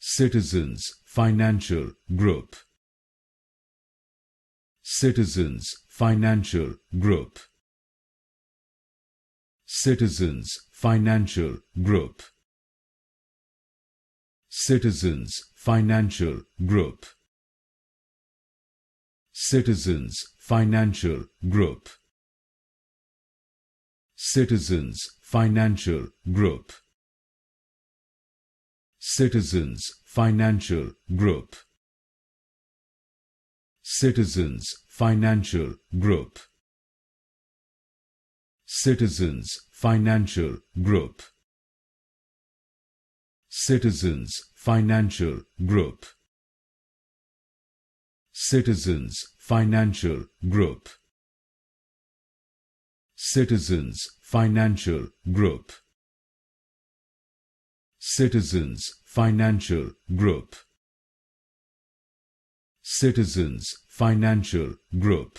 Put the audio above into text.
Citizens Financial Group. Citizens Financial Group. Citizens Financial Group. Citizens Financial Group. Citizens Financial Group. Citizens Financial Group. Citizens Financial Group. Citizens Financial Group. Citizens Financial Group. Citizens Financial Group. Citizens Financial Group. Citizens Financial Group. Citizens Financial Group. Citizens Financial Group.